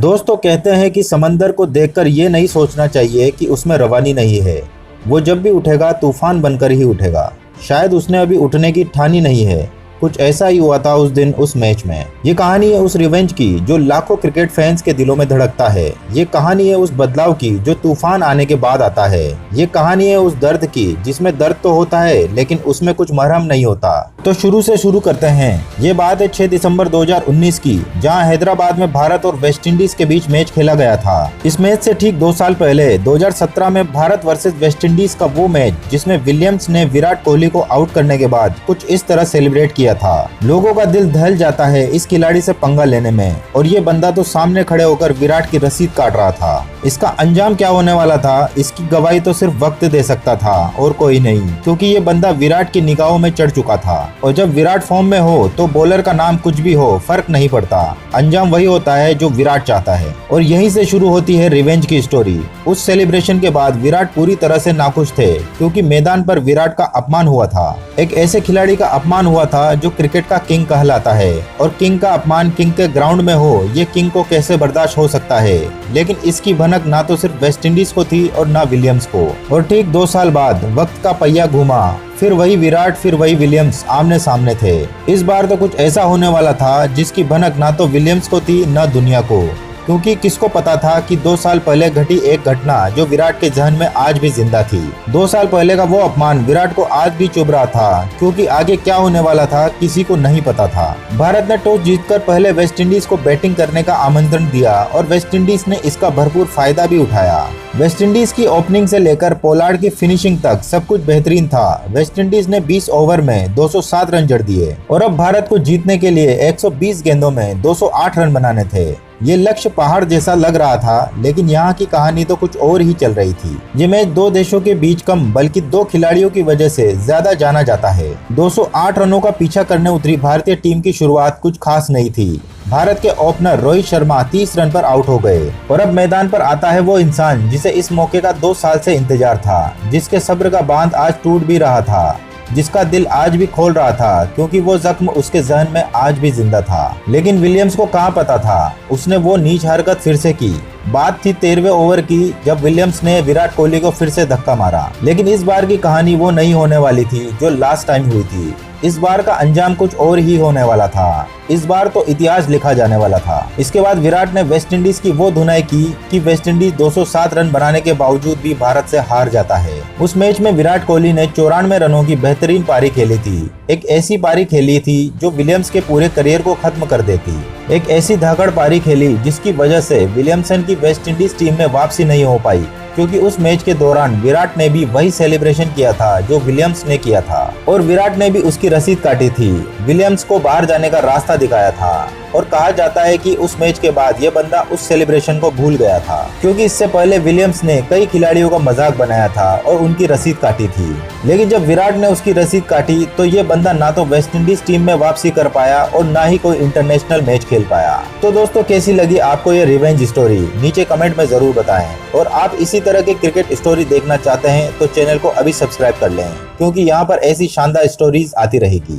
दोस्तों कहते हैं कि समंदर को देखकर ये नहीं सोचना चाहिए कि उसमें रवानी नहीं है। वो जब भी उठेगा तूफान बनकर ही उठेगा। शायद उसने अभी उठने की ठानी नहीं है। कुछ ऐसा ही हुआ था उस दिन उस मैच में। ये कहानी है उस रिवेंज की जो लाखों क्रिकेट फैंस के दिलों में धड़कता है। ये कहानी है उस बदलाव की जो तूफान आने के बाद आता है। ये कहानी है उस दर्द की जिसमें दर्द तो होता है लेकिन उसमें कुछ मरहम नहीं होता। तो शुरू से शुरू करते हैं। ये बात है 6 दिसंबर 2019 की, जहां हैदराबाद में भारत और वेस्टइंडीज के बीच मैच खेला गया था। इस मैच से ठीक 2 साल पहले 2017 में भारत वर्सेस वेस्टइंडीज का वो मैच जिसमें विलियम्स ने विराट कोहली को आउट करने के बाद कुछ इस तरह सेलिब्रेट किया था। लोगों का दिल दहल जाता है इस खिलाड़ी से पंगा लेने में, और ये बंदा तो सामने खड़े होकर विराट की रसीद काट रहा था। इसका अंजाम क्या होने वाला था इसकी गवाही तो सिर्फ वक्त दे सकता था और कोई नहीं, क्योंकि ये बंदा विराट की निगाहों में चढ़ चुका था। और जब विराट फॉर्म में हो तो बॉलर का नाम कुछ भी हो फर्क नहीं पड़ता, अंजाम वही होता है जो विराट चाहता है। और यहीं से शुरू होती है रिवेंज की स्टोरी। उस सेलिब्रेशन के बाद विराट पूरी तरह से नाखुश थे, क्योंकि मैदान पर विराट का अपमान हुआ था। एक ऐसे खिलाड़ी का अपमान हुआ था जो क्रिकेट का किंग कहलाता है, और किंग का अपमान किंग के ग्राउंड में हो ये किंग को कैसे बर्दाश्त हो सकता है। लेकिन इसकी भनक ना तो सिर्फ वेस्टइंडीज को थी और ना विलियम्स को। और ठीक 2 साल बाद वक्त का पहिया घूमा, फिर वही विराट फिर वही विलियम्स आमने सामने थे। इस बार तो कुछ ऐसा होने वाला था जिसकी भनक ना तो विलियम्स को थी न दुनिया को, क्योंकि किसको पता था कि 2 साल पहले घटी एक घटना जो विराट के जहन में आज भी जिंदा थी। 2 साल पहले का वो अपमान विराट को आज भी चुभ रहा था, क्योंकि आगे क्या होने वाला था किसी को नहीं पता था। भारत ने टॉस जीतकर पहले वेस्टइंडीज को बैटिंग करने का आमंत्रण दिया और वेस्टइंडीज ने इसका भरपूर फायदा भी उठाया। वेस्टइंडीज की ओपनिंग से लेकर पोलार्ड की फिनिशिंग तक सब कुछ बेहतरीन था। वेस्टइंडीज ने 20 ओवर में 207 रन जड़ दिए, और अब भारत को जीतने के लिए 120 गेंदों में 208 रन बनाने थे। ये लक्ष्य पहाड़ जैसा लग रहा था, लेकिन यहाँ की कहानी तो कुछ और ही चल रही थी। ये मैच 2 देशों के बीच कम बल्कि 2 खिलाड़ियों की वजह से ज्यादा जाना जाता है। 208 रनों का पीछा करने उतरी भारतीय टीम की शुरुआत कुछ खास नहीं थी। भारत के ओपनर रोहित शर्मा 30 रन पर आउट हो गए, और अब मैदान पर आता है वो इंसान जिसे इस मौके का 2 साल से इंतजार था, जिसके सब्र का बांध आज टूट भी रहा था, जिसका दिल आज भी खोल रहा था, क्योंकि वो जख्म उसके जहन में आज भी जिंदा था। लेकिन विलियम्स को कहाँ पता था, उसने वो नीच हरकत फिर से की। बात थी 13वें ओवर की, जब विलियम्स ने विराट कोहली को फिर से धक्का मारा। लेकिन इस बार की कहानी वो नहीं होने वाली थी जो लास्ट टाइम हुई थी। इस बार का अंजाम कुछ और ही होने वाला था। इस बार तो इतिहास लिखा जाने वाला था। इसके बाद विराट ने वेस्टइंडीज की वो धुनाई की कि वेस्टइंडीज 207 रन बनाने के बावजूद भी भारत से हार जाता है। उस मैच में विराट कोहली ने 94 रनों की बेहतरीन पारी खेली थी। एक ऐसी पारी खेली थी जो विलियम्स के पूरे करियर को खत्म कर देती। एक ऐसी धाकड़ पारी खेली जिसकी वजह से विलियमसन की वेस्टइंडीज टीम में वापसी नहीं हो पाई, क्योंकि उस मैच के दौरान विराट ने भी वही सेलिब्रेशन किया था जो विलियम्स ने किया था, और विराट ने भी उसकी रसीद काटी थी। विलियम्स को बाहर जाने का रास्ता दिखाया था, और कहा जाता है कि उस मैच के बाद ये बंदा उस सेलिब्रेशन को भूल गया था, क्योंकि इससे पहले विलियम्स ने कई खिलाड़ियों का मजाक बनाया था और उनकी रसीद काटी थी। लेकिन जब विराट ने उसकी रसीद काटी तो ये बंदा ना तो वेस्टइंडीज टीम में वापसी कर पाया और ना ही कोई इंटरनेशनल मैच खेल पाया। तो दोस्तों कैसी लगी आपको ये रिवेंज स्टोरी, नीचे कमेंट में जरूर बताएं। और आप इसी तरह के क्रिकेट स्टोरी देखना चाहते हैं तो चैनल को अभी सब्सक्राइब कर लें, क्योंकि यहाँ पर ऐसी शानदार स्टोरीज आती रहेगी।